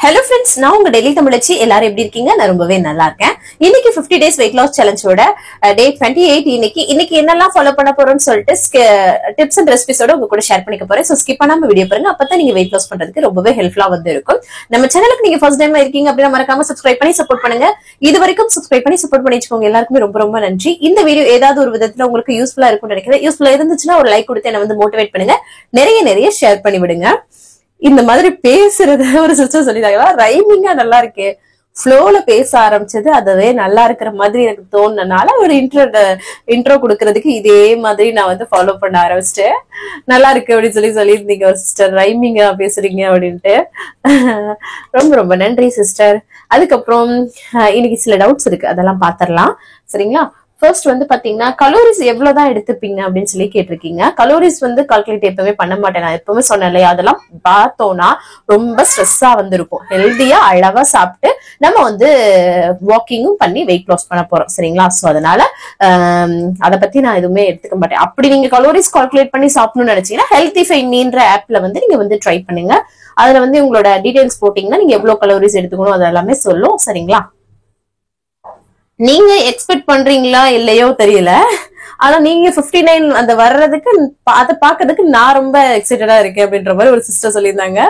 Hello friends, நான் உங்க daily தமிழச்சி. எல்லாரும் எப்படி இருக்கீங்க? நான் ரொம்பவே நல்லா இருக்கேன். இன்னைக்கு 50 days weight loss challengeோட டே 28. இன்னைக்கு என்னெல்லாம் ஃபாலோ பண்ண போறோம்னு சொல்லிட்டு டிப்ஸ் அண்ட் ரெசிபிஸோட உங்க கூட ஷேர் பண்ணிக்க போறேன். சோ ஸ்கிப் பண்ணாம வீடியோ பாருங்க. அப்பதான் நீங்க weight loss பண்றதுக்கு ரொம்பவே ஹெல்ப்ஃபுல்லா வந்து இருக்கும். நம்ம சேனலுக்கு நீங்க ஃபர்ஸ்ட் டைம் இருக்கீங்க அப்படின்னா மறக்காம சப்ஸ்கிரைப் பண்ணி சப்போர்ட் பண்ணுங்க. இது வரைக்கும் சப்ஸ்கிரைப் பண்ணி சப்போர்ட் பண்ணி வச்சுக்கோங்க. எல்லாருக்குமே ரொம்ப ரொம்ப நன்றி. இந்த வீடியோ ஏதாவது ஒரு விதத்துல உங்களுக்கு யூஸ்ஃபுல்லா இருக்கும்னு நினைக்கிறேன். யூஸ்ஃபுல்லா இருந்துச்சுன்னா ஒரு லைக் கொடுத்து என்ன வந்து மோட்டிவேட் பண்ணுங்க. நிறைய ஷேர் பண்ணி விடுங்க. இந்த மாதிரி பேசுறது ஒரு சிஸ்டர் சொல்லிட்டாங்களா, ரைமிங்கா நல்லா இருக்கு, ஃப்ளோல பேச ஆரம்பிச்சது அதுவே நல்லா இருக்கிற மாதிரி எனக்கு தோணுனால ஒரு இன்ட்ரோ கொடுக்கறதுக்கு இதே மாதிரி நான் வந்து ஃபாலோ பண்ண ஆரம்பிச்சிட்டேன். நல்லா இருக்கு அப்படின்னு சொல்லியிருந்தீங்க ஒரு சிஸ்டர், ரைமிங்கா பேசுறீங்க அப்படின்ட்டு. ரொம்ப ரொம்ப நன்றி சிஸ்டர். அதுக்கப்புறம் இன்னைக்கு சில டவுட்ஸ் இருக்கு, அதெல்லாம் பாத்திரலாம். சரிங்களா? ஃபர்ஸ்ட் வந்து பாத்தீங்கன்னா கலோரிஸ் எவ்வளவுதான் எடுத்துப்பீங்க அப்படின்னு சொல்லி கேட்டிருக்கீங்க. கலோரிஸ் வந்து கால்குலேட் எப்பவுமே பண்ண மாட்டேன். நான் எப்பவுமே சொன்னேன் இல்லையா, அதெல்லாம் பார்த்தோம்னா ரொம்ப ஸ்ட்ரெஸ்ஸா வந்து இருக்கும். ஹெல்தியா அளவா சாப்பிட்டு நம்ம வந்து வாக்கிங்கும் பண்ணி வெயிட் லாஸ் பண்ண போறோம். சரிங்களா? சோ அதனால அதை பத்தி நான் எதுவுமே எடுத்துக்க மாட்டேன். அப்படி நீங்க கலோரிஸ் கால்குலேட் பண்ணி சாப்பிடணும்னு நினைச்சீங்கன்னா ஹெல்த்திஃபை மீன்ற ஆப்ல வந்து நீங்க வந்து ட்ரை பண்ணுங்க. அதுல வந்து உங்களோட டீடைல்ஸ் போட்டீங்கன்னா நீங்க எவ்வளவு கலோரிஸ் எடுத்துக்கணும் அது எல்லாமே சொல்லும். சரிங்களா? நீங்க எக்ஸ்பெக்ட் பண்றீங்களா இல்லையோ தெரியல, ஆனா நீங்க 59 அந்த வர்றதுக்கு அதை பாக்குறதுக்கு நான் ரொம்ப எக்ஸைட்டடா இருக்கேன் அப்படின்ற மாதிரி ஒரு சிஸ்டர் சொல்லியிருந்தாங்க.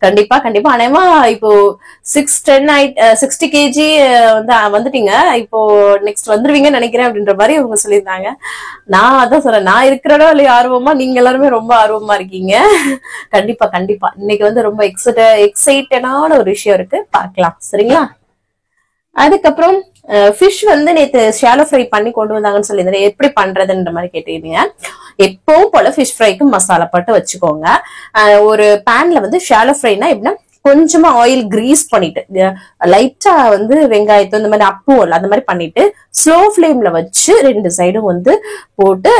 கண்டிப்பா அனேமா இப்போ 60 kg வந்து வந்துட்டீங்க, இப்போ நெக்ஸ்ட் வந்துருவீங்கன்னு நினைக்கிறேன் அப்படின்ற மாதிரி அவங்க சொல்லியிருந்தாங்க. நான் அதான் சொல்றேன், நான் இருக்கிறதோ இல்லையோ ஆர்வமா நீங்க எல்லாருமே ரொம்ப ஆர்வமா இருக்கீங்க. கண்டிப்பா இன்னைக்கு வந்து ரொம்ப எக்ஸைட்டடான ஒரு விஷயம் இருக்கு, பார்க்கலாம். சரிங்களா? அதுக்கப்புறம் ஃபிஷ் வந்து நேத்து ஷாலோ ஃப்ரை பண்ணி கொண்டு வந்தாங்கன்னு சொல்லியிருந்தேன். எப்படி பண்றதுன்ற மாதிரி கேட்டீங்க. எப்பவும் போல ஃபிஷ் ஃப்ரைக்கு மசாலா போட்டு வச்சுக்கோங்க. ஒரு பேன்ல வந்து ஷாலோ ஃப்ரைனா எப்படின்னா கொஞ்சமா ஆயில் கிரீஸ் பண்ணிட்டு லைட்டா வந்து வெங்காயத்தை இந்த மாதிரி அப்பவும் அந்த மாதிரி பண்ணிட்டு ஸ்லோ ஃபிளேம்ல வச்சு 2 சைடும் வந்து போட்டு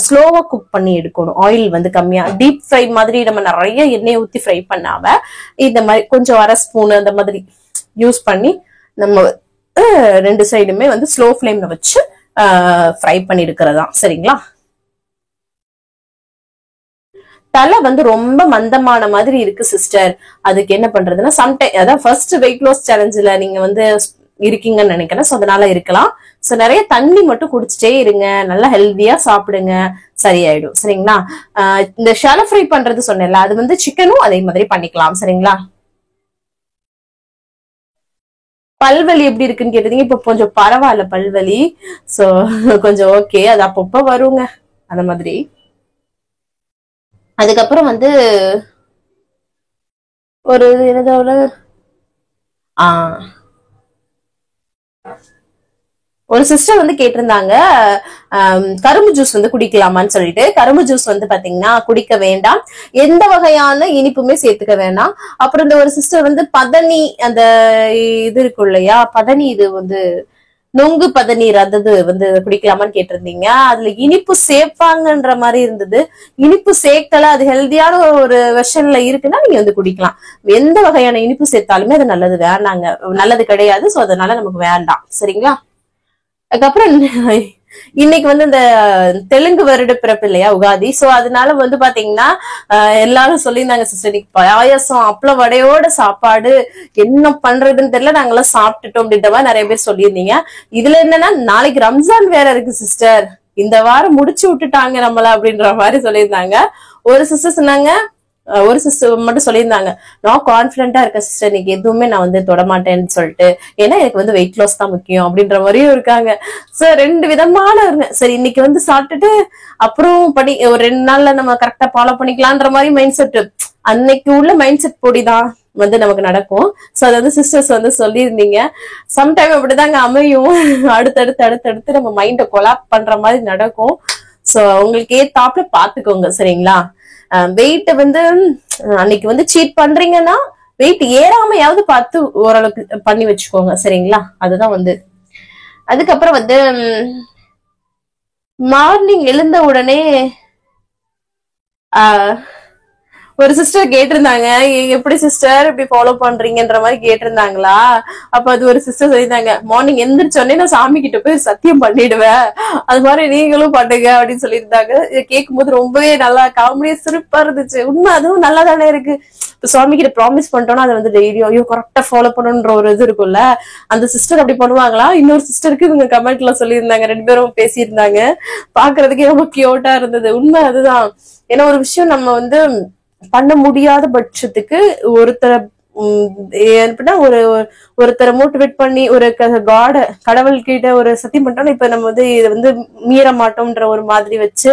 ஸ்லோவா குக் பண்ணி எடுக்கணும். ஆயில் வந்து கம்மியா, டீப் ஃப்ரை மாதிரி நம்ம நிறைய எண்ணெயை ஊத்தி ஃப்ரை பண்ணாம இந்த மாதிரி கொஞ்சம் 1/2 ஸ்பூன் அந்த மாதிரி யூஸ் பண்ணி நம்ம 2 சைடுமே வந்து ஸ்லோ ஃபிளேம்ல வச்சு ஃப்ரை பண்ணி எடுக்கிறதா. சரிங்களா? தலை வந்து ரொம்ப மந்தமான மாதிரி இருக்கு சிஸ்டர், அதுக்கு என்ன பண்றதுன்னா சம்டைம் அதான் ஃபர்ஸ்ட் வெயிட் லாஸ் சேலஞ்சில் நீங்க வந்து இருக்கீங்கன்னு நினைக்கிறேன். ஸோ அதனால இருக்கலாம். ஸோ நிறைய தண்ணி மட்டும் குடிச்சிட்டே இருங்க, நல்லா ஹெல்தியா சாப்பிடுங்க, சரியாயிடும். சரிங்களா? இந்த ஷாலோ ஃப்ரை பண்றது சொன்னேன்ல, அது வந்து சிக்கனும் அதே மாதிரி பண்ணிக்கலாம். சரிங்களா? பல்வலி எப்படி இருக்குன்னு கேட்டீங்க. இப்ப கொஞ்சம் பரவாயில்ல பல்வலி. சோ கொஞ்சம் ஓகே, அது அப்பப்ப வருங்க அந்த மாதிரி. அதுக்கப்புறம் வந்து ஒரு என்னதோட ஒரு சிஸ்டர் வந்து கேட்டிருந்தாங்க கரும்பு ஜூஸ் வந்து குடிக்கலாமான்னு சொல்லிட்டு. கரும்பு ஜூஸ் வந்து பாத்தீங்கன்னா குடிக்க வேண்டாம், எந்த வகையான இனிப்புமே சேர்த்துக்க வேண்டாம். அப்புறம் இந்த ஒரு சிஸ்டர் வந்து பதனி அந்த இது இருக்கும் இல்லையா, பதனி இது வந்து நொங்கு பதநீர் அது வந்து குடிக்கலாமான்னு கேட்டிருந்தீங்க. அதுல இனிப்பு சேர்ப்பாங்கன்ற மாதிரி இருந்தது. இனிப்பு சேர்க்கல, அது ஹெல்தியான ஒரு வெர்ஷன்ல இருக்குன்னா நீங்க வந்து குடிக்கலாம். எந்த வகையான இனிப்பு சேர்த்தாலுமே அது நல்லது வேண்டாங்க, நல்லது கிடையாது. சோ அதனால நமக்கு வேண்டாம். சரிங்களா? அதுக்கப்புறம் இன்னைக்கு வந்து இந்த தெலுங்கு வருட பிறப்பு இல்லையா, உகாதி. சோ அதனால வந்து பாத்தீங்கன்னா எல்லாரும் சொல்லியிருந்தாங்க சிஸ்டர், இன்னைக்கு பாயாசம் அப்பள வடையோட சாப்பாடு என்ன பண்றதுன்னு தெரியல, நாங்கெல்லாம் சாப்பிட்டுட்டோம் அப்படின்ற மாதிரி நிறைய பேர் சொல்லியிருந்தீங்க. இதுல என்னன்னா நாளைக்கு ரம்ஜான் வேற இருக்கு சிஸ்டர், இந்த வாரம் முடிச்சு விட்டுட்டாங்க நம்மள அப்படின்ற மாதிரி சொல்லியிருந்தாங்க. ஒரு சிஸ்டர் சொன்னாங்க, ஒரு சிஸ்டர் மட்டும் சொல்லியிருந்தாங்க, நான் கான்பிடண்டா இருக்கேன் சிஸ்டர், இன்னைக்கு எதுவுமே நான் வந்து தொடமாட்டேன்னு சொல்லிட்டு, ஏன்னா எனக்கு வந்து வெயிட் லாஸ் தான் முக்கியம் அப்படின்ற மாதிரியும் இருக்காங்க. சோ 2 விதமான சரி இன்னைக்கு வந்து சாப்பிட்டுட்டு அப்புறம் ஒரு 2 நாள்ல நம்ம கரெக்டா ஃபாலோ பண்ணிக்கலான்ற மாதிரி மைண்ட் செட், அன்னைக்கு உள்ள மைண்ட் செட் பொடிதான் வந்து நமக்கு நடக்கும். சோ அது வந்து சிஸ்டர்ஸ் வந்து சொல்லியிருந்தீங்க. சம்டைம் அப்படிதாங்க அமையும். அடுத்தடுத்து நம்ம மைண்ட கொலாப் பண்ற மாதிரி நடக்கும். சோ உங்களுக்கு ஏத்தாப்புல பாத்துக்கோங்க. சரிங்களா? வெயிட் வந்து அன்னைக்கு வந்து சீட் பண்றீங்கன்னா வெயிட் ஏறாமையாவது பார்த்து ஓரளவுக்கு பண்ணி வச்சுக்கோங்க. சரிங்களா? அதுதான் வந்து. அதுக்கப்புறம் வந்து மார்னிங் எழுந்த உடனே ஒரு சிஸ்டர் கேட்டிருந்தாங்க, எப்படி சிஸ்டர் இப்படி ஃபாலோ பண்றீங்கன்ற மாதிரி கேட்டிருந்தாங்களா. அப்ப அது ஒரு சிஸ்டர் சொல்லியிருந்தாங்க, மார்னிங் எந்திரிச்சோடனே நான் சாமி கிட்ட போய் சத்தியம் பண்ணிடுவேன், அது மாதிரி நீங்களும் பண்ணுங்க அப்படின்னு சொல்லியிருந்தாங்க. இதை கேட்கும் போது ரொம்பவே நல்லா காமெடியா சிரிப்பா இருந்துச்சு. உண்மை, அதுவும் நல்லா தானே இருக்கு. இப்ப சுவாமி கிட்ட ப்ராமிஸ் பண்ணிட்டோம்னா அதை வந்து டெய்லியும் ஐயோ கரெக்டா ஃபாலோ பண்ணணும்ன்ற ஒரு இது இருக்கும்ல. அந்த சிஸ்டர் அப்படி பண்ணுவாங்களா? இன்னொரு சிஸ்டருக்கு இவங்க கமெண்ட்ல சொல்லியிருந்தாங்க, 2 பேரும் பேசியிருந்தாங்க. பாக்குறதுக்கே ரொம்ப கியூட்டா இருந்தது. உண்மை அதுதான். ஏன்னா ஒரு விஷயம் நம்ம வந்து பண்ண முடியாத பட்சத்துக்கு ஒருத்தரை எப்படின்னா ஒருத்தரை மோட்டிவேட் பண்ணி ஒரு கடவுள் கிட்ட ஒரு சத்தியம் பண்ணிட்டோம்னா இப்ப நம்ம வந்து இதை வந்து மீற மாட்டோம்ன்ற ஒரு மாதிரி வச்சு.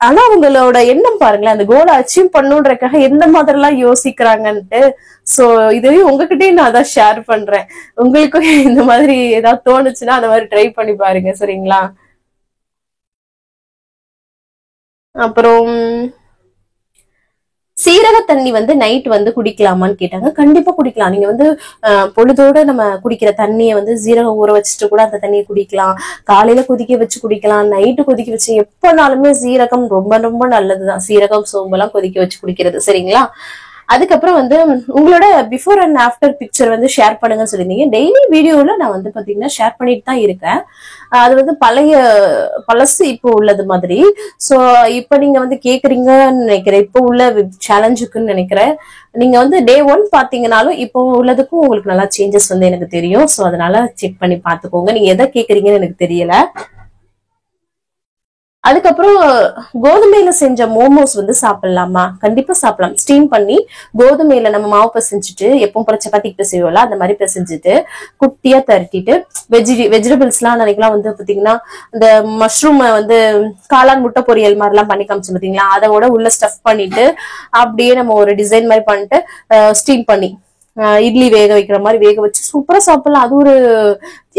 ஆனா அவங்களோட எண்ணம் பாருங்களேன், அந்த கோலை அச்சீவ் பண்ணுன்றதுக்காக எந்த மாதிரி எல்லாம் யோசிக்கிறாங்கன்ட்டு. சோ இதையும் உங்ககிட்டயும் நான் அதான் ஷேர் பண்றேன். உங்களுக்கும் இந்த மாதிரி ஏதாவது தோணுச்சுன்னா அந்த மாதிரி ட்ரை பண்ணி பாருங்க, சரிங்களா? அப்புறம் சீரக தண்ணி வந்து நைட் வந்து குடிக்கலாமான்னு கேட்டாங்க. கண்டிப்பா குடிக்கலாம். நீங்க வந்து பொழுதோட நம்ம குடிக்கிற தண்ணியை வந்து சீரகம் ஊற வச்சுட்டு கூட அந்த தண்ணியை குடிக்கலாம். காலையில கொதிக்க வச்சு குடிக்கலாம், நைட்டு கொதிக்க வச்சு, எப்பனாலுமே சீரகம் ரொம்ப ரொம்ப நல்லதுதான். சீரகம் சோம்பெல்லாம் கொதிக்க வச்சு குடிக்கிறது, சரிங்களா? அதுக்கப்புறம் வந்து உங்களோட பிஃபோர் அண்ட் ஆஃப்டர் பிக்சர் வந்து ஷேர் பண்ணுங்கன்னு சொல்லியிருந்தீங்க. டெய்லி வீடியோல நான் வந்து பாத்தீங்கன்னா ஷேர் பண்ணிட்டு தான் இருக்கேன். அது வந்து பழசு இப்போ உள்ளது மாதிரி. சோ இப்ப நீங்க வந்து கேக்குறீங்கன்னு நினைக்கிறேன், இப்போ உள்ள சேலஞ்சுக்குன்னு நினைக்கிறேன். நீங்க வந்து டே 1 பாத்தீங்கன்னாலும் இப்போ உள்ளதுக்கும் உங்களுக்கு நல்லா சேஞ்சஸ் வந்து எனக்கு தெரியும். சோ அதனால செக் பண்ணி பாத்துக்கோங்க. நீங்க எதை கேக்குறீங்கன்னு எனக்கு தெரியல. அதுக்கப்புறம் கோதுமையில செஞ்ச மோமோஸ் வந்து சாப்பிடலாமா? கண்டிப்பா சாப்பிடலாம். ஸ்டீம் பண்ணி கோதுமையில நம்ம மாவு பிசைஞ்சிட்டு, எப்பவும் போல சப்பாத்திக்கு பிசைவோம்ல அந்த மாதிரி பிசைஞ்சிட்டு குட்டியா தரட்டிட்டு வெஜிடபிள்ஸ் எல்லாம் நினைக்கலாம் வந்து பாத்தீங்கன்னா இந்த மஷ்ரூம் வந்து காளான் முட்டை பொரியல் மாதிரி எல்லாம் பண்ணி காமிச்சு பாத்தீங்களா, அதோட உள்ள ஸ்டஃப் பண்ணிட்டு அப்படியே நம்ம ஒரு டிசைன் மாதிரி பண்ணிட்டு ஸ்டீம் பண்ணி இட்லி வேக வைக்கிற மாதிரி வேக வச்சு சூப்பரா சாப்பிடலாம். அது ஒரு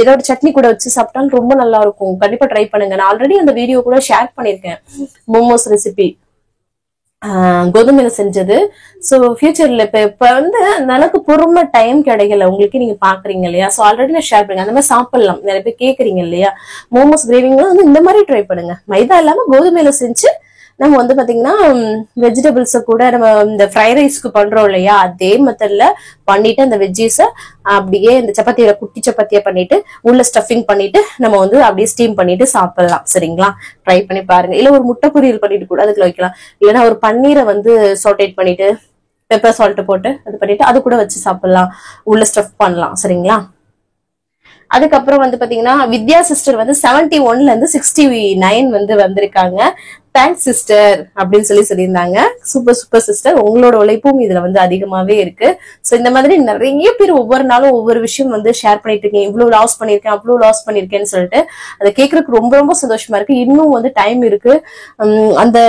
ஏதோட சட்னி கூட வச்சு சாப்பிட்டாலும் ரொம்ப நல்லா இருக்கும். கண்டிப்பா ட்ரை பண்ணுங்க. நான் ஆல்ரெடி அந்த வீடியோ கூட ஷேர் பண்ணிருக்கேன், மோமோஸ் ரெசிபி கோதுமையில செஞ்சது. சோ ஃபியூச்சர்ல இப்ப வந்து எனக்கு பொறுமை டைம் கிடைக்கல உங்களுக்கு, நீங்க பாக்குறீங்க இல்லையா? சோ ஆல்ரெடி நான் ஷேர் பண்ணுங்க. அந்த மாதிரி சாப்பிடலாம். நிறைய பேர் கேக்குறீங்க இல்லையா மோமோஸ் கிரேவிங் வந்து இந்த மாதிரி ட்ரை பண்ணுங்க. மைதா இல்லாம கோதுமையில செஞ்சு நம்ம வந்து பாத்தீங்கன்னா வெஜிடபிள்ஸ கூட நம்ம இந்த ஃப்ரைட் ரைஸ்க்கு பண்றோம் இல்லையா, அதே மெத்தட்ல பண்ணிட்டு அந்த வெஜ்ஜீஸ அப்படியே இந்த சப்பாத்தியில குட்டி சப்பாத்தியா பண்ணிட்டு உள்ள ஸ்டஃபிங் பண்ணிட்டு நம்ம வந்து அப்படியே ஸ்டீம் பண்ணிட்டு சாப்பிடலாம், சரிங்களா? ட்ரை பண்ணி பாருங்க. இல்ல ஒரு முட்டை பொரியல் பண்ணிட்டு கூட அதுக்குள்ள வைக்கலாம். இல்லைன்னா ஒரு பன்னீரை வந்து சாட்டேட் பண்ணிட்டு பெப்பர் சால்ட் போட்டு அது பண்ணிட்டு அது கூட வச்சு சாப்பிடலாம், உள்ள ஸ்டஃப் பண்ணலாம், சரிங்களா? அதுக்கப்புறம் வந்து பாத்தீங்கன்னா வித்யா சிஸ்டர் வந்து 71ல இருந்து 69 வந்து வந்திருக்காங்க. தேங்க்ஸ் சிஸ்டர் அப்படின்னு சொல்லியிருந்தாங்க. சூப்பர் சூப்பர் சிஸ்டர், உங்களோட உழைப்பும் இதுல வந்து அதிகமாவே இருக்கு. சோ இந்த மாதிரி நிறைய பேர் ஒவ்வொரு நாளும் ஒவ்வொரு விஷயம் வந்து ஷேர் பண்ணிட்டு இருக்கேன். இவ்வளவு லாஸ் பண்ணிருக்கேன், அவ்வளவு லாஸ் பண்ணிருக்கேன்னு சொல்லிட்டு அதை கேட்கறதுக்கு ரொம்ப ரொம்ப சந்தோஷமா இருக்கு. இன்னும் வந்து டைம் இருக்கு. அந்த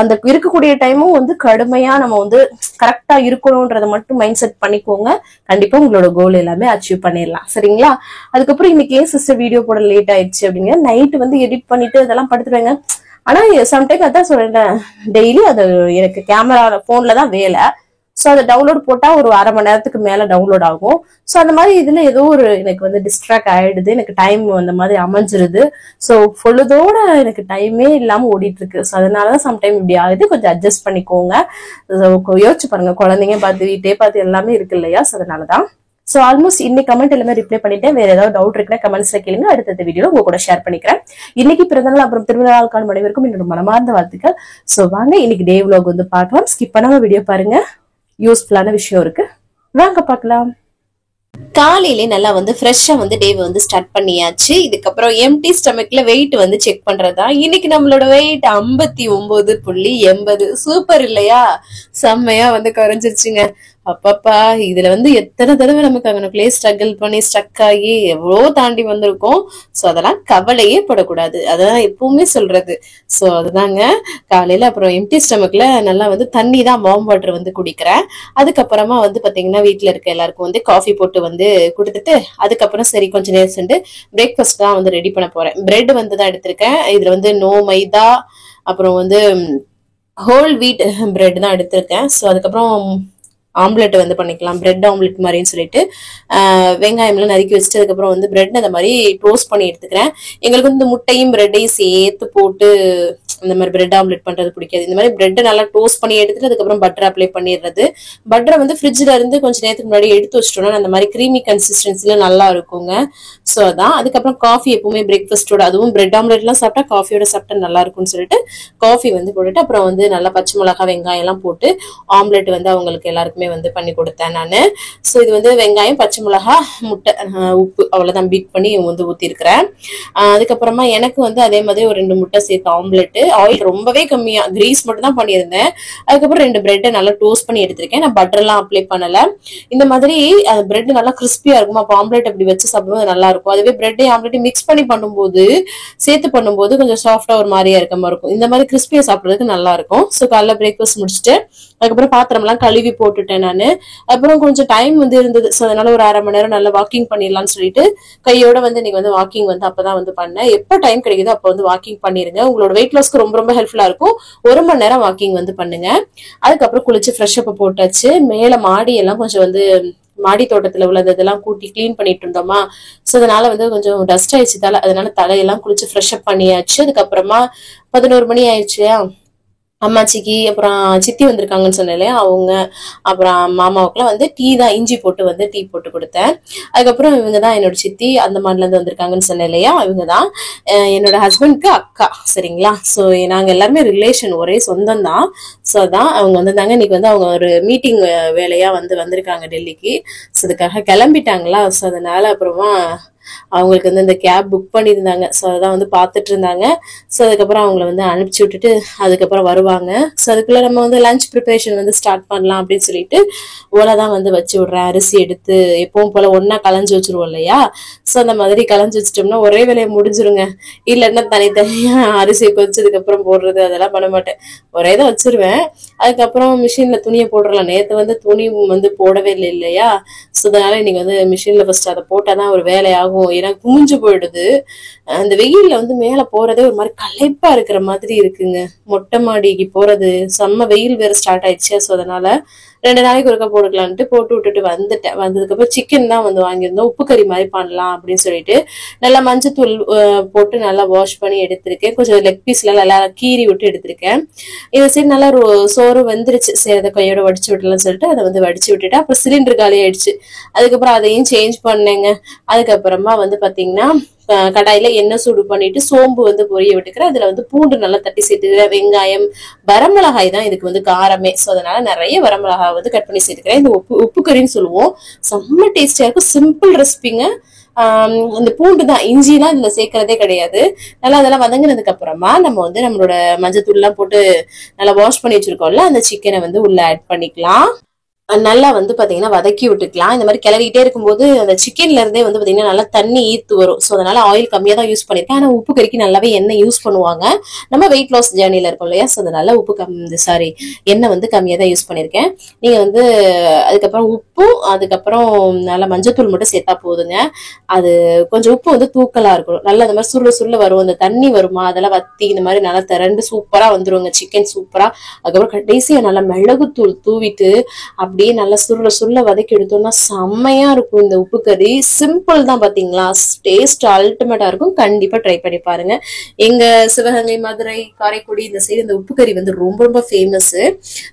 அந்த இருக்கக்கூடிய டைமும் வந்து கடுமையா நம்ம வந்து கரெக்டா இருக்கணும்ன்றத மட்டும் மைண்ட் செட் பண்ணிக்கோங்க. கண்டிப்பா உங்களோட கோல் எல்லாமே அச்சீவ் பண்ணிடலாம், சரிங்களா? அதுக்கப்புறம் இன்னைக்கு ஏன் சிஸ்டர் வீடியோ போட லேட் ஆயிடுச்சு அப்படிங்க, நைட் வந்து எடிட் பண்ணிட்டு இதெல்லாம் படுத்துருவேங்க. ஆனா சம்டைம் அதான் சொல்றேன், டெய்லி அது எனக்கு கேமரா போன்ல தான் வேலை. சோ அதை டவுன்லோட் போட்டா ஒரு அரை மணி நேரத்துக்கு மேல டவுன்லோட் ஆகும். சோ அந்த மாதிரி இதுல ஏதோ ஒரு எனக்கு வந்து டிஸ்ட்ராக்ட் ஆயிடுது, எனக்கு டைம் அந்த மாதிரி அமைஞ்சிருது. சோ பொழுதோட எனக்கு டைமே இல்லாம ஓடிட்டு இருக்கு. சோ அதனாலதான் சம்டைம் இப்படி ஆகுது. கொஞ்சம் அட்ஜஸ்ட் பண்ணிக்கோங்க. யோசிச்சு பாருங்க, குழந்தைங்க பார்த்து வீட்டே பார்த்து எல்லாமே இருக்கு இல்லையா? சோ அதனாலதான். சோ ஆல்மோஸ்ட் இன்னைக்கு கமெண்ட் எல்லாமே ரிப்ளை பண்ணிட்டேன். வேற ஏதாவது டவுட் இருக்குன்னா கமெண்ட்ஸ்ல கேளுங்க, அடுத்த வீடியோல உங்க கூட ஷேர் பண்ணிக்கிறேன். இன்னைக்கு பிறந்தநாள் அப்புறம் திருவிழா காணும் அனைவருக்கும் என்னோட மனமார்ந்த வாழ்த்துக்கள். சோ வாங்க இன்னைக்கு டே vlog வந்து பார்க்கலாம். ஸ்கிப் பண்ணாம வீடியோ பாருங்க, யூஸ்ஃபுல்லான விஷயம் இருக்கு, வாங்க பார்க்கலாம். காலையிலே நல்லா வந்து ஃப்ரெஷ்ஷா வந்து டே வந்து ஸ்டார்ட் பண்ணியாச்சு. இதுக்கப்புறம் எம்டி ஸ்டமக்ல வெயிட் வந்து செக் பண்றதா. இன்னைக்கு நம்மளோட வெயிட் 59.80. சூப்பர் இல்லையா? செம்மையா வந்து குறைஞ்சிருச்சுங்க. அப்பப்பா இதுல வந்து எத்தனை தடவை நமக்கு அவனுக்குள்ளே ஸ்ட்ரகிள் பண்ணி ஸ்ட்ரக் ஆகி எவ்வளோ தாண்டி வந்திருக்கோம். சோ அதெல்லாம் கவலையே படக்கூடாது, அதான் எப்பவுமே சொல்றது. சோ அதுதாங்க காலையில அப்புறம் எம்டி ஸ்டமக்ல நல்லா வந்து தண்ணி தான், வார்ம் வாட்டர் வந்து குடிக்கிறேன். அதுக்கப்புறமா வந்து பாத்தீங்கன்னா வீட்டுல இருக்க எல்லாருக்கும் வந்து காஃபி போட்டு வந்து கொடுத்துட்டு அதுக்கப்புறம் சரி கொஞ்ச நேரம் சென்று பிரேக்ஃபாஸ்ட் தான் வந்து ரெடி பண்ண போறேன். பிரெட் வந்து தான் எடுத்திருக்கேன். இதுல வந்து நோ மைதா, அப்புறம் வந்து ஹோல் வீட் பிரெட் தான் எடுத்திருக்கேன். ஸோ அதுக்கப்புறம் ஆம்லெட் வந்து பண்ணிக்கலாம், பிரெட் ஆம்லெட் மாதிரின்னு சொல்லிட்டு வெங்காயம்லாம் நறுக்கி வச்சுட்டு அதுக்கப்புறம் வந்து பிரெட் அந்த மாதிரி டோஸ்ட் பண்ணி எடுத்துக்கிறேன். எங்களுக்கு வந்து முட்டையும் பிரெட்டையும் சேர்த்து போட்டு இந்த மாதிரி பிரெட் ஆம்லெட் பண்றது பிடிக்காது. இந்த மாதிரி பிரெட் நல்லா டோஸ்ட் பண்ணி எடுத்துட்டு அதுக்கப்புறம் பட்டர் அப்ளை பண்ணிடுறது. பட்டரை வந்து ஃப்ரிட்ஜ்ல இருந்து கொஞ்சம் நேரத்துக்கு முன்னாடி எடுத்து வச்சிட்டோம்னா அந்த மாதிரி கிரீமி கன்சிஸ்டன்சில நல்லா இருக்குங்க. ஸோ அதான். அதுக்கப்புறம் காஃபி எப்பவுமே பிரேக்ஃபாஸ்டோட, அதுவும் பிரெட் ஆம்லெட் எல்லாம் சாப்பிட்டா காஃபியோட சாப்பிட்டா நல்லா இருக்கும்னு சொல்லிட்டு காஃபி வந்து போட்டுட்டு அப்புறம் வந்து நல்லா பச்சை மிளகாய் வெங்காயம் எல்லாம் போட்டு ஆம்லெட் வந்து அவங்களுக்கு எல்லாருக்குமே வந்து பண்ணி கொடுத்தேன் நானு. ஸோ இது வந்து வெங்காயம், பச்சை மிளகாய், முட்டை, உப்பு அவ்வளவுதான் பீட் பண்ணி வந்து ஊத்திருக்கிறேன். அதுக்கப்புறமா எனக்கு வந்து அதே மாதிரி ஒரு 2 முட்டை சேர்த்து ஆம்லெட், ஆயில் ரொம்பவே கம்மியா, கிரீஸ் மட்டும் தான் பண்ணியிருந்தேன். அதுக்கப்புறம் 2 பிரெட்டை நல்லா டோஸ்ட் பண்ணி எடுத்திருக்கேன். நான் பட்டர் எல்லாம் அப்ளை பண்ணல. இந்த மாதிரி பிரெட் நல்லா கிறிஸ்பியா இருக்கும். அப்போ ஆம்லெட் அப்படி வச்சு சாப்பிடும்போது நல்லா இருக்கும். அதுவே பிரெட் ஆம்லெட் மிக்ஸ் பண்ணி பண்ணும்போது, சேர்த்து பண்ணும்போது கொஞ்சம் சாஃப்டா ஒரு மாதிரியா இருக்க மாதிரி இருக்கும். இந்த மாதிரி கிறிஸ்பியா சாப்பிடுறதுக்கு நல்லா இருக்கும். ஸோ காலைல பிரேக்ஃபாஸ்ட் முடிச்சுட்டு அதுக்கப்புறம் பாத்திரம் எல்லாம் கழுவி போட்டுட்டேன் நானு. அப்புறம் கொஞ்சம் டைம் வந்து இருந்தது. ஸோ அதனால ஒரு 1/2 மணி நேரம் நல்லா வாக்கிங் பண்ணிடலாம்னு சொல்லிட்டு கையோட வந்து இன்னைக்கு வந்து வாக்கிங் வந்து அப்பதான் வந்து பண்ணேன். எப்ப டைம் கிடைக்குதோ அப்ப வந்து வாக்கிங் பண்ணிருங்க. உங்களோட வெயிட் லாஸ்க்கு ரொம்ப ரொம்ப ஹெல்ப்ஃபுல்லா இருக்கும். 1 மணி நேரம் வாக்கிங் வந்து பண்ணுங்க. அதுக்கப்புறம் குளிச்சு ஃப்ரெஷ் அப் போட்டாச்சு. மேல மாடி எல்லாம் கொஞ்சம் வந்து மாடி தோட்டத்துல உள்ளது இதெல்லாம் கூட்டி கிளீன் பண்ணிட்டு இருந்தோமா. சோ அதனால வந்து கொஞ்சம் டஸ்ட் ஆயிடுச்சு தலை. அதனால தலையெல்லாம் குளிச்சு ஃப்ரெஷ் அப் பண்ணியாச்சு. அதுக்கப்புறமா 11 மணி ஆயிடுச்சு. அம்மாச்சிக்கு அப்புறம் சித்தி வந்திருக்காங்கன்னு சொன்னேன் இல்லையா, அவங்க அப்புறம் மாமாவுக்குலாம் வந்து டீ தான், இஞ்சி போட்டு வந்து டீ போட்டு கொடுத்தேன். அதுக்கப்புறம் இவங்கதான் என்னோட சித்தி, அந்த மாநில இருந்து வந்திருக்காங்கன்னு சொன்னேன் இல்லையா, இவங்கதான் என்னோட ஹஸ்பண்ட்க்கு அக்கா. சரிங்களா. சோ நாங்க எல்லாருமே ரிலேஷன், ஒரே சொந்தம் தான். சோ அதான் அவங்க வந்திருந்தாங்க. இன்னைக்கு வந்து அவங்க ஒரு மீட்டிங் வேலையா வந்து வந்திருக்காங்க டெல்லிக்கு. சோ அதுக்காக கிளம்பிட்டாங்களா. சோ அதனால அப்புறமா அவங்களுக்கு வந்து இந்த கேப் புக் பண்ணியிருந்தாங்க. ஸோ அதான் வந்து பார்த்துட்டு இருந்தாங்க. ஸோ அதுக்கப்புறம் அவங்கள வந்து அனுப்பிச்சு விட்டுட்டு அதுக்கப்புறம் வருவாங்க. ஸோ அதுக்குள்ள நம்ம வந்து லஞ்ச் ப்ரிப்பரேஷன் வந்து ஸ்டார்ட் பண்ணலாம் அப்படின்னு சொல்லிட்டு ஓலை தான் வந்து வச்சு விடுறேன். அரிசி எடுத்து எப்பவும் போல ஒன்னா களைஞ்சு வச்சிருவோம் இல்லையா. ஸோ அந்த மாதிரி களைஞ்சு வச்சிட்டோம்னா ஒரே வேலையை முடிஞ்சிருங்க. இல்லைன்னா தனித்தனியா அரிசியை கொதிச்சதுக்கு அப்புறம் போடுறது அதெல்லாம் பண்ண மாட்டேன். ஒரே தான் வச்சிருவேன். அதுக்கப்புறம் மிஷின்ல துணியை போடுறலாம். நேற்று வந்து துணி வந்து போடவே இல்லை இல்லையா. ஸோ அதனால இன்னைக்கு வந்து மிஷின்ல ஃபர்ஸ்ட் அதை போட்டாதான் ஒரு வேலையாகும். எனக்கு குமிஞ்சு போயிடுது. அந்த வெயில்ல வந்து மேல போறதே ஒரு மாதிரி களைப்பா இருக்கிற மாதிரி இருக்குங்க. மொட்டை மாடிக்கு போறது செம்ம வெயில் வேற ஸ்டார்ட் ஆயிடுச்சு. ஸோ அதனால 2 நாளைக்கு ஒருக்கா போட்டுக்கலான்ட்டு போட்டு விட்டுட்டு வந்துட்டேன். வந்ததுக்கு அப்புறம் சிக்கன் தான் வந்து வாங்கியிருந்தோம். உப்பு கறி மாதிரி பண்ணலாம் அப்படின்னு சொல்லிட்டு நல்லா மஞ்சத்தூள் போட்டு நல்லா வாஷ் பண்ணி எடுத்திருக்கேன். கொஞ்சம் லெக் பீஸ்ல நல்லா கீறி விட்டு எடுத்திருக்கேன். இதை சரி நல்லா சோறு வந்துருச்சு. சரி அதை கையோட வடிச்சு விடலாம்னு சொல்லிட்டு அதை வந்து வடிச்சு விட்டுட்டு அப்புறம் சிலிண்டர் காலி ஆயிடுச்சு. அதுக்கப்புறம் அதையும் சேஞ்ச் பண்ணேங்க. அதுக்கப்புறமா வந்து பாத்தீங்கன்னா கடாயில எண்ணெய் சூடு பண்ணிட்டு சோம்பு வந்து பொரிய விட்டுக்கிறேன். அதுல வந்து பூண்டு நல்லா தட்டி சேர்த்துக்கிறேன். வெங்காயம், வரமிளகாய் தான் இதுக்கு வந்து காரமே. ஸோ அதனால நிறைய வரமிளகாய் வந்து கட் பண்ணி சேர்த்துக்கிறேன். இந்த உப்பு கறின்னு சொல்லுவோம். செம்ம டேஸ்டியா இருக்கும். சிம்பிள் ரெசிபிங்க. இந்த பூண்டு தான், இஞ்சி எல்லாம் இதுல சேர்க்கறதே கிடையாது. நல்லா அதெல்லாம் வதங்கினதுக்கு அப்புறமா நம்ம வந்து நம்மளோட மஞ்சத்தூள் எல்லாம் போட்டு நல்லா வாஷ் பண்ணி வச்சிருக்கோம்ல, அந்த சிக்கனை வந்து உள்ள ஆட் பண்ணிக்கலாம். நல்லா வந்து பாத்தீங்கன்னா வதக்கி விட்டுக்கலாம். இந்த மாதிரி கிளறிக்கிட்டே இருக்கும்போது அந்த சிக்கன்ல இருந்தே வந்து பாத்தீங்கன்னா நல்லா தண்ணி ஈர்த்து வரும். ஸோ அதனால ஆயில் கம்மியா தான் யூஸ் பண்ணிருக்கேன். ஆனா உப்பு கறிக்கு நல்லாவே எண்ணெய் யூஸ் பண்ணுவாங்க. நம்ம வெயிட் லாஸ் ஜேர்னில இருக்கோம் இல்லையா. ஸோ அதனால எண்ணெய் வந்து கம்மியா தான் யூஸ் பண்ணிருக்கேன். நீங்க வந்து அதுக்கப்புறம் உப்பும் அதுக்கப்புறம் நல்லா மஞ்சத்தூள் மட்டும் சேர்த்தா போதுங்க. அது கொஞ்சம் உப்பு வந்து தூக்கலா இருக்கணும். நல்லா இந்த மாதிரி சுருள வரும். அந்த தண்ணி வருமா அதெல்லாம் வத்தி இந்த மாதிரி நல்லா திரண்டு சூப்பரா வந்துருவாங்க சிக்கன் சூப்பரா. அதுக்கப்புறம் கடைசியா நல்லா மிளகுத்தூள் தூவிட்டு அப்படியே நல்லா சுருள வதக்கி எடுத்தோம்னா செம்மையா இருக்கும் இந்த உப்பு கறி. சிம்பிள் தான் பாத்தீங்களா. டேஸ்ட் அல்டிமேட்டா இருக்கும். கண்டிப்பா ட்ரை பண்ணி பாருங்க. எங்க சிவகங்கை, மதுரை, காரைக்குடி இந்த சைடு இந்த உப்பு கறி வந்து ரொம்ப ரொம்ப ஃபேமஸ்.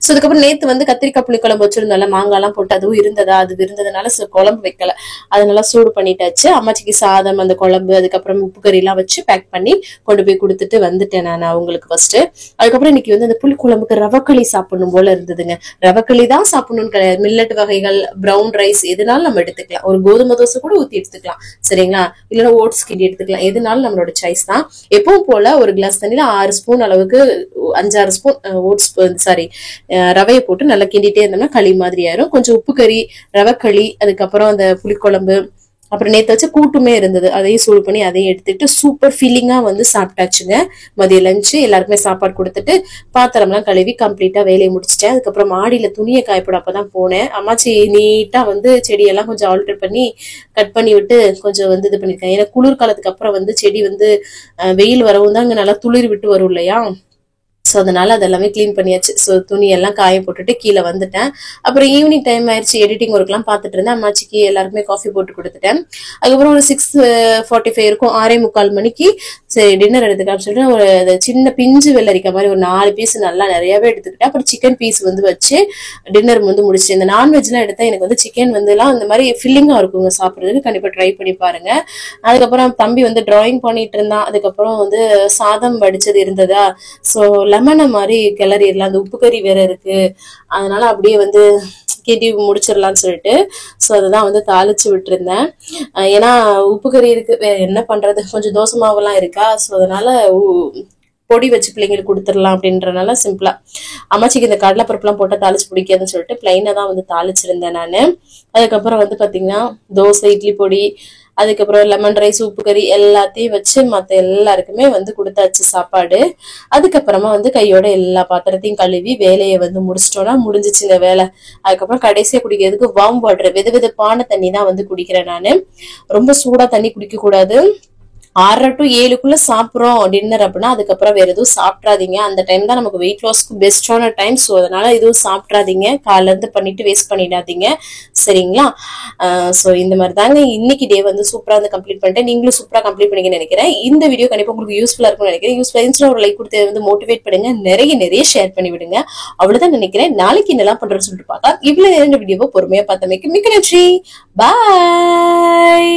ஸோ அதுக்கப்புறம் நேத்து வந்து கத்திரிக்காய் புளி குழம்பு வச்சிருந்தோம்ல, மாங்காய் எல்லாம் போட்டு அதுவும் இருந்ததுனால குழம்பு வைக்கல. அதனால சூடு பண்ணிட்டாச்சு. அம்மாச்சிக்கு சாதம், அந்த குழம்பு, அதுக்கப்புறம் உப்பு கறி எல்லாம் வச்சு பேக் பண்ணி கொண்டு போய் கொடுத்துட்டு வந்துட்டேன் நான் அவங்களுக்கு ஃபர்ஸ்ட். அதுக்கப்புறம் இன்னைக்கு வந்து அந்த புளி குழம்புக்கு ரவக்களி சாப்பிடணும் போல இருந்ததுங்க. ரவக்களி தான் சாப்பிடணும்னு கிடையாது. மில்லட் வகைகள், பிரவுன் ரைஸ் எதுனாலும் நம்ம எடுத்துக்கலாம். ஒரு கோதுமை தோசை கூட ஊத்தி எடுத்துக்கலாம். சரிங்களா. இல்லைன்னா ஓட்ஸ் கிண்டி எடுத்துக்கலாம். எதுனாலும் நம்மளோட சாய்ஸ் தான். எப்பவும் போல ஒரு கிளாஸ் தண்ணியில 6 ஸ்பூன் அளவுக்கு 5-6 ஸ்பூன் ஓட்ஸ் ரவையை போட்டு நல்லா கிண்டிட்டே இருந்தோம்னா களி மாதிரி ஆயிரும். கொஞ்சம் உப்பு கறி, ரவக்களி, அதுக்கப்புறம் அந்த புளிக்குழம்பு, அப்புறம் நேத்து வச்சு கூட்டுமே இருந்தது. அதையும் சூடு பண்ணி அதையும் எடுத்துட்டு சூப்பர் ஃபீலிங்கா வந்து சாப்பிட்டாச்சுங்க. மதிய லஞ்சு எல்லாருக்குமே சாப்பாடு கொடுத்துட்டு பாத்திரம் எல்லாம் கழுவி கம்ப்ளீட்டா வேலையை முடிச்சிட்டேன். அதுக்கப்புறம் மாடியில துணியை காயப்பட அப்பதான் போனேன். அம்மாச்சி நீட்டா வந்து செடியெல்லாம் கொஞ்சம் ஆல்டர் பண்ணி கட் பண்ணி விட்டு கொஞ்சம் வந்து இது பண்ணிருக்கேன். ஏன்னா குளிர்காலத்துக்கு அப்புறம் வந்து செடி வந்து வெயில் வரவும் தான் அங்க நல்லா துளிர் விட்டு வரும் இல்லையா. ஸோ அதனால அதெல்லாமே கிளீன் பண்ணியாச்சு. ஸோ துணி எல்லாம் காய போட்டுட்டு கீழே வந்துட்டேன். அப்புறம் ஈவினிங் டைம் ஆயிடுச்சு, எடிட்டிங் ஒர்க்லாம் பார்த்துட்டு இருந்தேன். அம்மாச்சிக்கு எல்லாருக்குமே காஃபி போட்டு கொடுத்துட்டேன். அதுக்கப்புறம் ஒரு 6:45 இருக்கும், 6:45 மணிக்கு சரி டின்னர் எடுத்துக்கலாம் சொல்லிட்டு ஒரு சின்ன பிஞ்சு வெள்ளரிக்காய் மாதிரி ஒரு 4 பீஸ் நல்லா நிறையவே எடுத்துக்கிட்டேன். அப்புறம் சிக்கன் பீஸ் வந்து வச்சு டின்னர் வந்து முடிச்சு. இந்த நான்வெஜ்லாம் எடுத்தா எனக்கு வந்து சிக்கன் வந்து எல்லாம் இந்த மாதிரி ஃபில்லிங்கா இருக்குங்க சாப்பிடுறதுக்கு, கண்டிப்பா ட்ரை பண்ணி பாருங்க. அதுக்கப்புறம் தம்பி வந்து டிராயிங் பண்ணிட்டு இருந்தான். அதுக்கப்புறம் வந்து சாதம் வடிச்சது இருந்ததா, ஸோ லெமனை மாதிரி கிளறிடலாம், அந்த உப்பு கறி வேற இருக்கு, அதனால அப்படியே வந்து கேட்டி முடிச்சிடலாம்னு சொல்லிட்டு ஸோ அதுதான் வந்து தாளிச்சு விட்டுருந்தேன். ஏன்னா உப்பு கறி இருக்கு, வேற என்ன பண்றது, கொஞ்சம் தோசை மாவுலாம் இருக்கா, ஸோ அதனால பொடி வச்சு பிள்ளைங்களுக்கு கொடுத்துடலாம் அப்படின்றனால சிம்பிளா. அம்மாச்சிக்கு இந்த கடலைப்பருப்புலாம் போட்டால் தாளிச்சு பிடிக்காதுன்னு சொல்லிட்டு பிளைனா தான் வந்து தாளிச்சிருந்தேன் நான். அதுக்கப்புறம் வந்து பாத்தீங்கன்னா தோசை, இட்லி பொடி, அதுக்கப்புறம் லெமன் ரைஸ், உப்பு கறி எல்லாத்தையும் வச்சு மற்ற எல்லாருக்குமே வந்து கொடுத்தாச்சு சாப்பாடு. அதுக்கப்புறமா வந்து கையோட எல்லா பாத்திரத்தையும் கழுவி வேலையை வந்து முடிச்சிட்டோம்னா முடிஞ்சிச்சு இந்த வேலை. அதுக்கப்புறம் கடைசியா குடிக்கிறதுக்கு வார்ம் வாட்டர், வெது வெதுப்பான தண்ணி தான் வந்து குடிக்கிறேன் நானு. ரொம்ப சூடா தண்ணி குடிக்க கூடாது. 6 to 7 சாப்பிட்றோம் டின்னர் அப்படின்னா அதுக்கப்புறம் வேற எதுவும் சாப்பிட்றாதீங்க. அந்த டைம் தான் நமக்கு வெயிட் லாஸ்க்கு பெஸ்டான டைம். ஸோ அதனால எதுவும் சாப்பிட்றாதீங்க, காலைல இருந்து பண்ணிட்டு வேஸ்ட் பண்ணிடாதீங்க, சரிங்களா? ஸோ இந்த மாதிரி தாங்க இன்னைக்கு டே வந்து சூப்பரா வந்து கம்ப்ளீட் பண்ணிட்டேன். நீங்களும் சூப்பரா கம்ப்ளீட் பண்ணிக்க நினைக்கிறேன். இந்த வீடியோ கண்டிப்பா உங்களுக்கு யூஸ்ஃபுல்லா இருக்கும்னு நினைக்கிறேன். யூஸ்ஃபுல்லா இருந்துச்சுன்னா ஒரு லைக் கொடுத்து வந்து மோட்டிவேட் பண்ணுங்க, நிறைய ஷேர் பண்ணி விடுங்க. அவ்வளவுதான் நினைக்கிறேன். நாளைக்கு என்னெல்லாம் பண்றேன்னு சொல்லிட்டு பார்த்தா இவ்வளவு 2 வீடியோவை பொறுமையா பார்த்தமைக்கு மிக்க நன்றி. பாய்.